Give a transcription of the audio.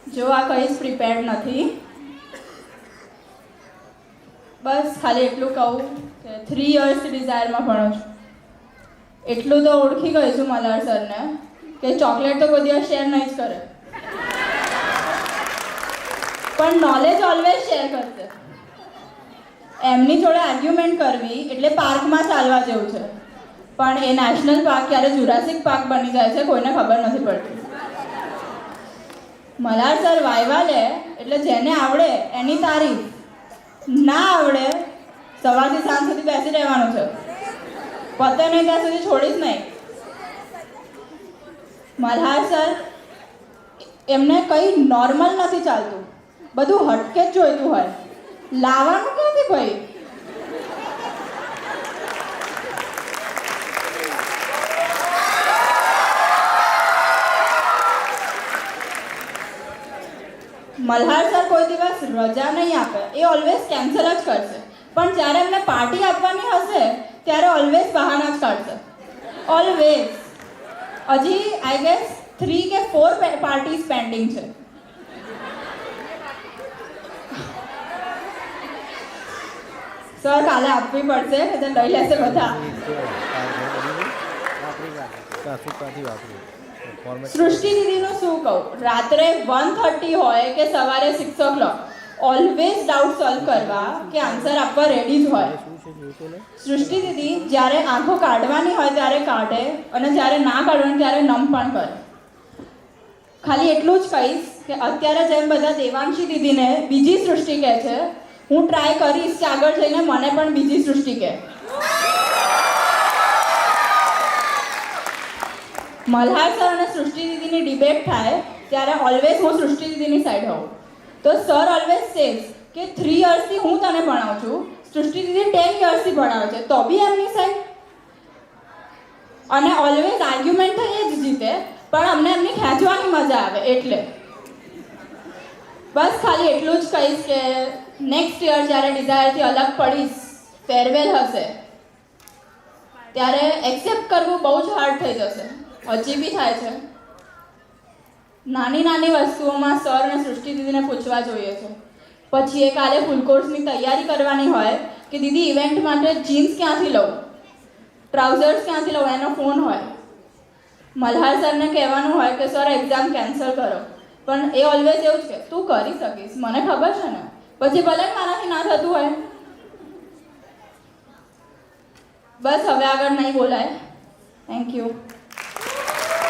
જો આ કંઈ જ પ્રિપેર્ડ નથી. બસ ખાલી એટલું કહું કે 3 યર્સ ડિઝાયરમાં ભણું છું. એટલું તો ઓળખી ગઈ છું મલ્હાર સરને કે ચોકલેટ તો કોઈ દિવસ શેર નહીં જ કરે, પણ નોલેજ ઓલવેઝ શેર કરશે. એમની જોડે આર્ગ્યુમેન્ટ કરવી એટલે પાર્કમાં ચાલવા જેવું છે, પણ એ નેશનલ પાર્ક ક્યારે જુરાસિક પાર્ક બની જાય છે કોઈને ખબર નથી પડતી. મલ્હાર સર વાયવા લે એટલે જેને આવડે એની તારીફ, ના આવડે સવારથી સાંજ સુધી બેસી રહેવાનું છે, પતે નહીં ત્યાં સુધી છોડીશ નહીં. મલ્હાર સર એમને કંઈ નોર્મલ નથી ચાલતું, બધું હટકે જ જોઈતું હોય. લાવવાનું ક્યાંથી ભાઈ? મલ્હાર સર કોઈ દિવસ રજા નહીં આપે, એ ઓલવેઝ કેન્સલ જ કરશે. પણ જ્યારે એમને પાર્ટી આપવાની હશે ત્યારે ઓલવેઝ બહાના જ કાઢશે, ઓલવેઝ. હજી આઈ ગેસ 3 કે 4 પાર્ટીઝ પેન્ડિંગ છે. સર કાલે આપવી પડશે કે તે લઈ લેશે બધા. સૃષ્ટિ દીદીનું શું કહું, રાત્રે 1:30 હોય કે સવારે 6 o'clock ઓલવેઝ ડાઉટ સોલ્વ કરવા કે આન્સર આપવા રેડી જ હોય. સૃષ્ટિ દીદી જ્યારે આંખો કાઢવાની હોય ત્યારે કાઢે અને જ્યારે ના કાઢવાની ત્યારે નમ પણ કરે. ખાલી એટલું જ કહીશ કે અત્યારે જેમ બધા દેવાંશી દીદીને બીજી સૃષ્ટિ કહે છે, હું ટ્રાય કરીશ કે આગળ જઈને મને પણ બીજી સૃષ્ટિ કહે. મલ્હાર સર અને સૃષ્ટિ દીદીની ડિબેટ થાય ત્યારે ઓલવેઝ હું સૃષ્ટિ દીદીની સાઈડ હોઉં. તો સર ઓલવેઝ સેઝ કે 3 યર્સથી હું તને ભણાવું છું, સૃષ્ટિ દીદી 10 યર્સથી ભણાવે છે, તો બી એમની સાઈડ. અને ઓલવેઝ આર્ગ્યુમેન્ટ થઈ જ જીતે, પણ અમને એમની ખેંચવાની મજા આવે એટલે. બસ ખાલી એટલું જ કહીશ કે નેક્સ્ટ યર જ્યારે ડિઝાયરથી અલગ પડીશ, ફેરવેલ હશે, ત્યારે એક્સેપ્ટ કરવું બહુ જ હાર્ડ થઈ જશે. હજી બી થાય છે. નાની નાની વસ્તુઓમાં સર અને સૃષ્ટિ દીદીને પૂછવા જોઈએ છે. પછી એ કાલે ફૂલ કોર્સની તૈયારી કરવાની હોય કે દીદી ઇવેન્ટ માટે જીન્સ ક્યાંથી લઉં, ટ્રાઉઝર્સ ક્યાંથી લઉં, એનો ફોન હોય. મલ્હાર સરને કહેવાનું હોય કે સર એક્ઝામ કેન્સલ કરો, પણ એ ઓલવેઝ એવું જ કે તું કરી શકીશ, મને ખબર છે ને. પછી ભલે મારાથી ના થતું હોય. બસ હવે આગળ નહીં બોલાય. Thank you.